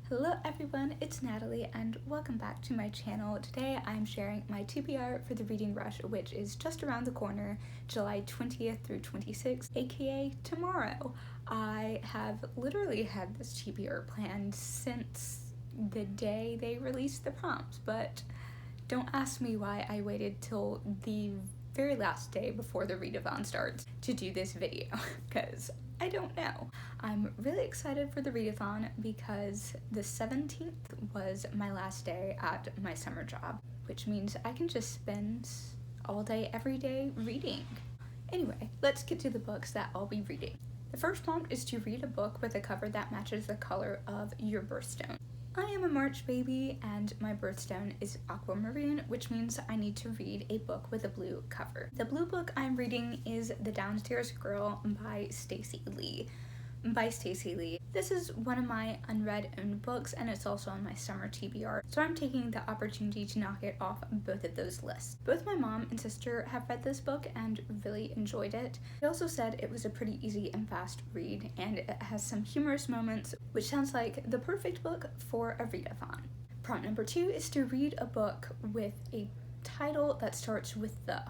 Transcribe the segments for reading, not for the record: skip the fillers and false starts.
Hello everyone, it's Natalie and welcome back to my channel. Today I'm sharing my TBR for the reading rush, which is just around the corner, July 20th through 26th, aka tomorrow. I have literally had this TBR planned since the day they released the prompts, but don't ask me why I waited till the very last day before the readathon starts to do this video, because I don't know. I'm really excited for the readathon because the 17th was my last day at my summer job, which means I can just spend all day, every day reading. Anyway, let's get to the books that I'll be reading. The first prompt is to read a book with a cover that matches the color of your birthstone. I am a March baby and my birthstone is aquamarine, which means I need to read a book with a blue cover. The blue book I'm reading is The Downstairs Girl by Stacy. This is one of my unread owned books and it's also on my summer TBR, so I'm taking the opportunity to knock it off both of those lists. Both my mom and sister have read this book and really enjoyed it. They also said it was a pretty easy and fast read and it has some humorous moments, which sounds like the perfect book for a readathon. Prompt number 2 is to read a book with a title that starts with the.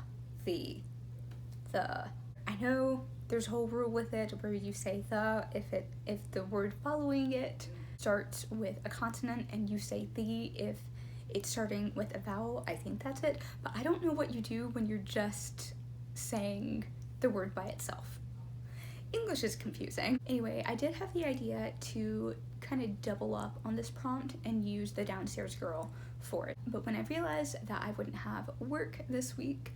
I know there's a whole rule with it where you say the if the word following it starts with a consonant, and you say the if it's starting with a vowel. I think that's it, but I don't know what you do when you're just saying the word by itself. English is confusing. Anyway, I did have the idea to kind of double up on this prompt and use The Downstairs Girl for it, but when I realized that I wouldn't have work this week,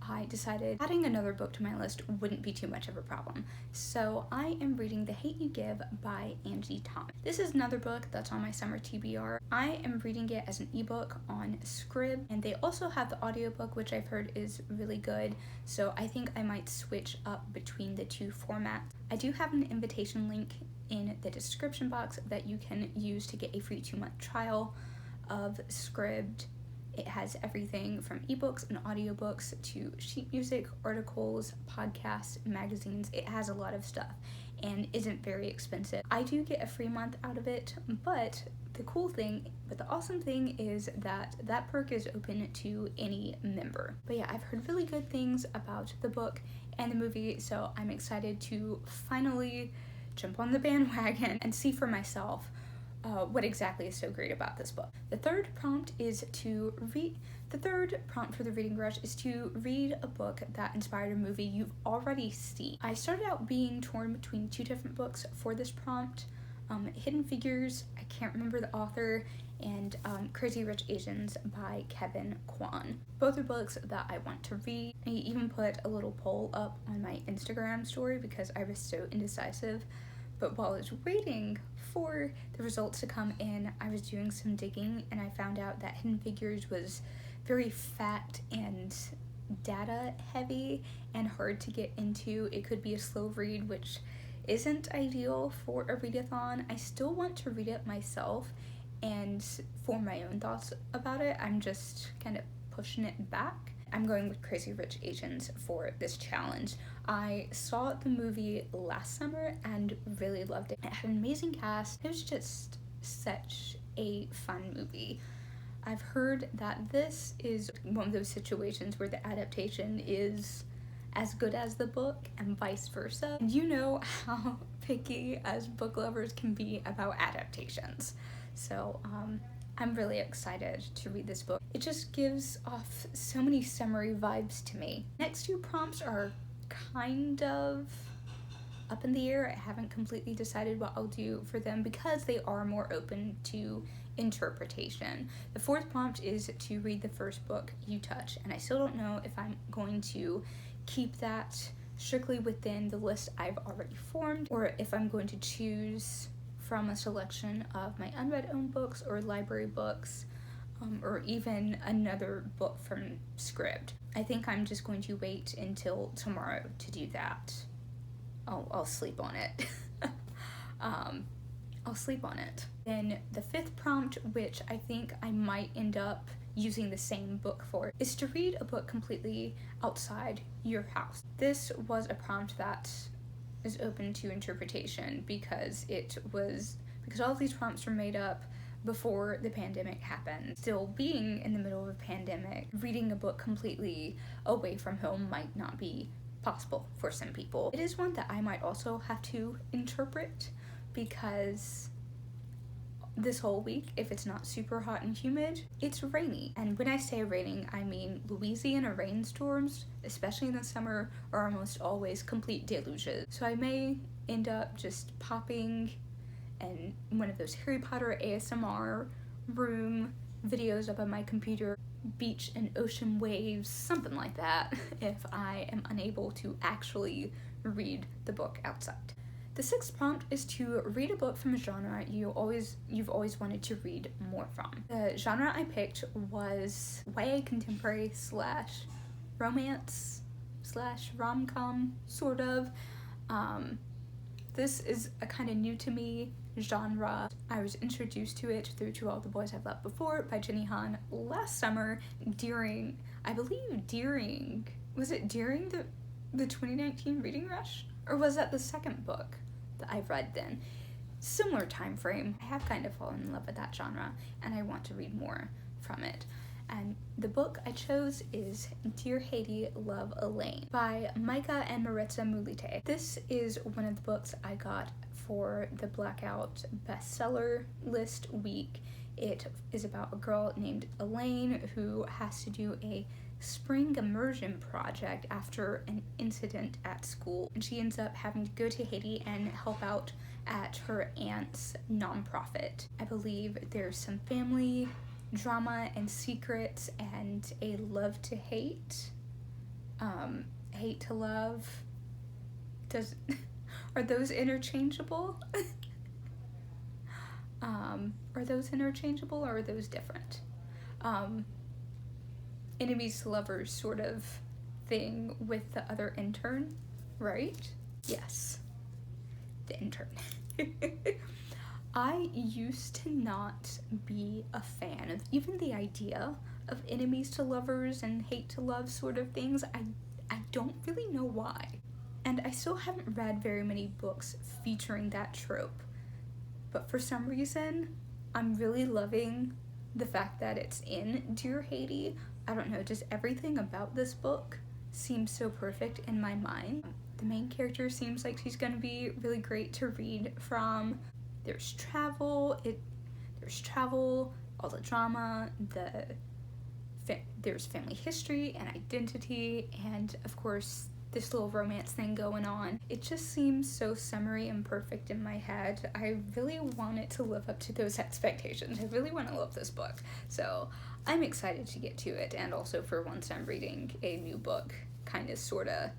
I decided adding another book to my list wouldn't be too much of a problem. So I am reading The Hate You Give by Angie. This is another book that's on my summer TBR. I am reading it as an ebook on Scribd, and they also have the audiobook, which I've heard is really good, so I think I might switch up between the two formats. I do have an invitation link in the description box that you can use to get a free 2-month trial of Scribd. It has everything from ebooks and audiobooks to sheet music, articles, podcasts, magazines. It has a lot of stuff and isn't very expensive. I do get a free month out of it, but the awesome thing is that that perk is open to any member. But yeah, I've heard really good things about the book and the movie, so I'm excited to finally jump on the bandwagon and see for myself what exactly is so great about this book. The third prompt for the reading rush is to read a book that inspired a movie you've already seen. I started out being torn between two different books for this prompt. Hidden Figures, I can't remember the author, and Crazy Rich Asians by Kevin Kwan. Both are books that I want to read. I even put a little poll up on my Instagram story because I was so indecisive. But while I was waiting for the results to come in, I was doing some digging and I found out that Hidden Figures was very fact and data heavy and hard to get into. It could be a slow read, which isn't ideal for a readathon. I still want to read it myself and form my own thoughts about it. I'm just kind of pushing it back. I'm going with Crazy Rich Asians for this challenge. I saw the movie last summer and really loved it. It had an amazing cast. It was just such a fun movie. I've heard that this is one of those situations where the adaptation is as good as the book and vice versa. And you know how picky as book lovers can be about adaptations. So I'm really excited to read this book. It just gives off so many summery vibes to me. Next two prompts are kind of up in the air. I haven't completely decided what I'll do for them because they are more open to interpretation. The fourth prompt is to read the first book you touch, and I still don't know if I'm going to keep that strictly within the list I've already formed or if I'm going to choose from a selection of my unread owned books or library books, or even another book from Scribd. I think I'm just going to wait until tomorrow to do that. I'll sleep on it. I'll sleep on it. Then the fifth prompt, which I think I might end up using the same book for, is to read a book completely outside your house. This was a prompt that is open to interpretation because it was because all of these prompts were made up before the pandemic happened. Still being in the middle of a pandemic, reading a book completely away from home might not be possible for some people. It is one that I might also have to interpret, because this whole week, if it's not super hot and humid, it's rainy. And when I say raining, I mean Louisiana rainstorms, especially in the summer, are almost always complete deluges. So I may end up just popping in one of those Harry Potter ASMR room videos up on my computer, beach and ocean waves, something like that, if I am unable to actually read the book outside. The sixth prompt is to read a book from a genre you've always wanted to read more from. The genre I picked was YA contemporary / romance / rom-com, sort of. This is a kind of new to me genre. I was introduced to it through To All the Boys I've Loved Before by Jenny Han last summer during was it during the 2019 reading rush? Or was that the second book that I read then? Similar time frame. I have kind of fallen in love with that genre, and I want to read more from it. And the book I chose is Dear Haiti, Love Elaine by Micah and Maritza Mulite. This is one of the books I got for the Blackout bestseller list week. It is about a girl named Elaine who has to do a spring immersion project after an incident at school, and she ends up having to go to Haiti and help out at her aunt's nonprofit. I believe there's some family drama and secrets and a love to hate, hate to love. Are those interchangeable? Are those interchangeable, or are those different? Enemies to lovers sort of thing with the other intern, right? Yes, the intern. I used to not be a fan of even the idea of enemies to lovers and hate to love sort of things. I don't really know why. And I still haven't read very many books featuring that trope. But for some reason, I'm really loving the fact that it's in Dear Haiti. I don't know, just everything about this book seems so perfect in my mind. The main character seems like she's gonna be really great to read from. There's travel, all the drama, there's family history and identity, and of course this little romance thing going on. It just seems so summery and perfect in my head. I really want it to live up to those expectations. I really want to love this book. So I'm excited to get to it, and also for once I'm reading a new book kind of sorta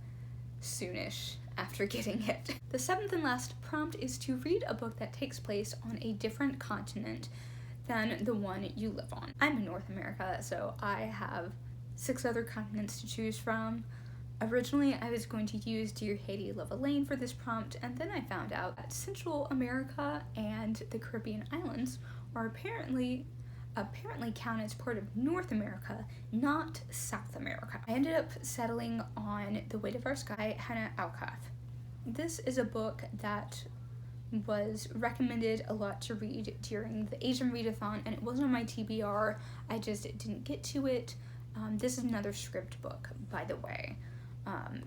soonish after getting it. The seventh and last prompt is to read a book that takes place on a different continent than the one you live on. I'm in North America, so I have 6 other continents to choose from. Originally, I was going to use Dear Haiti, Love Elaine for this prompt, and then I found out that Central America and the Caribbean islands are apparently count as part of North America, not South America. I ended up settling on The Weight of Our Sky, Hannah Alkaf. This is a book that was recommended a lot to read during the Asian Readathon, and it wasn't on my TBR. I just didn't get to it. This is another script book, by the way.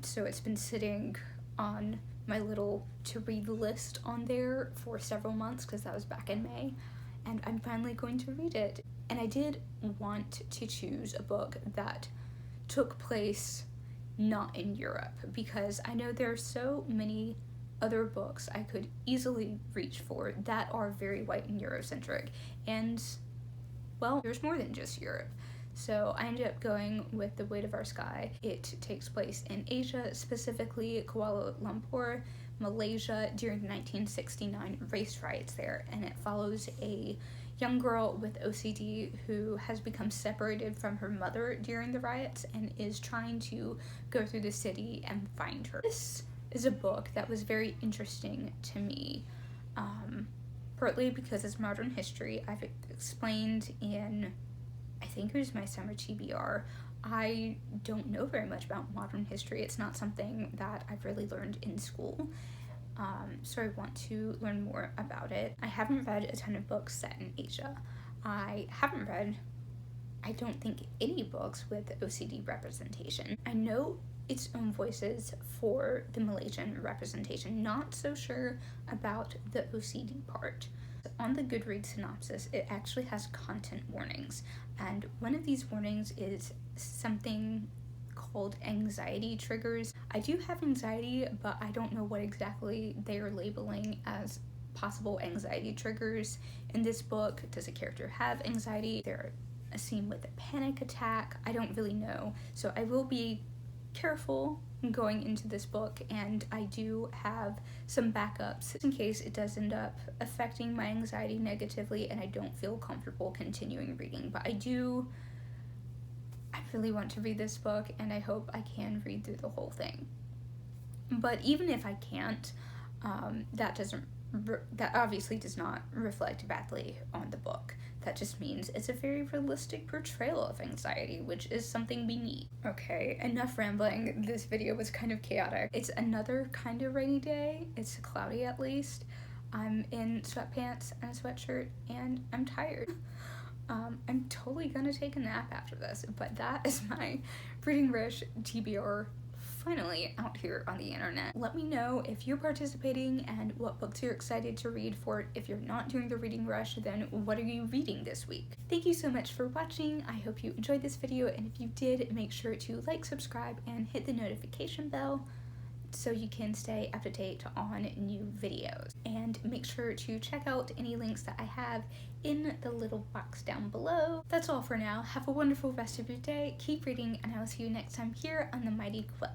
So it's been sitting on my little to-read list on there for several months, because that was back in May, and I'm finally going to read it. And I did want to choose a book that took place not in Europe, because I know there are so many other books I could easily reach for that are very white and Eurocentric, and, well, there's more than just Europe. So I ended up going with The Weight of Our Sky. It takes place in Asia, specifically Kuala Lumpur, Malaysia, during the 1969 race riots there, and it follows a young girl with OCD who has become separated from her mother during the riots and is trying to go through the city and find her. This is a book that was very interesting to me, partly because it's modern history. I've explained in, I think it was my summer TBR, I don't know very much about modern history. It's not something that I've really learned in school. so I want to learn more about it. I haven't read a ton of books set in Asia. I haven't read, I don't think, any books with OCD representation. I know its own voices for the Malaysian representation, not so sure about the OCD part. On the Goodreads synopsis, it actually has content warnings, and one of these warnings is something called anxiety triggers. I do have anxiety, but I don't know what exactly they are labeling as possible anxiety triggers. In this book, does a character have anxiety? There a scene with a panic attack? I don't really know, so I will be careful going into this book, and I do have some backups in case it does end up affecting my anxiety negatively and I don't feel comfortable continuing reading. But I really want to read this book, and I hope I can read through the whole thing. But even if I can't, that obviously does not reflect badly on the book. That just means it's a very realistic portrayal of anxiety, which is something we need. Okay, enough rambling. This video was kind of chaotic. It's another kind of rainy day. It's cloudy at least. I'm in sweatpants and a sweatshirt, and I'm tired. I'm totally gonna take a nap after this, but that is my Reading Rush TBR finally out here on the internet. Let me know if you're participating and what books you're excited to read for it. If you're not doing the Reading Rush, then what are you reading this week? Thank you so much for watching. I hope you enjoyed this video, and if you did, make sure to like, subscribe, and hit the notification bell so you can stay up to date on new videos. And make sure to check out any links that I have in the little box down below. That's all for now. Have a wonderful rest of your day. Keep reading, and I will see you next time here on The Mighty Quill.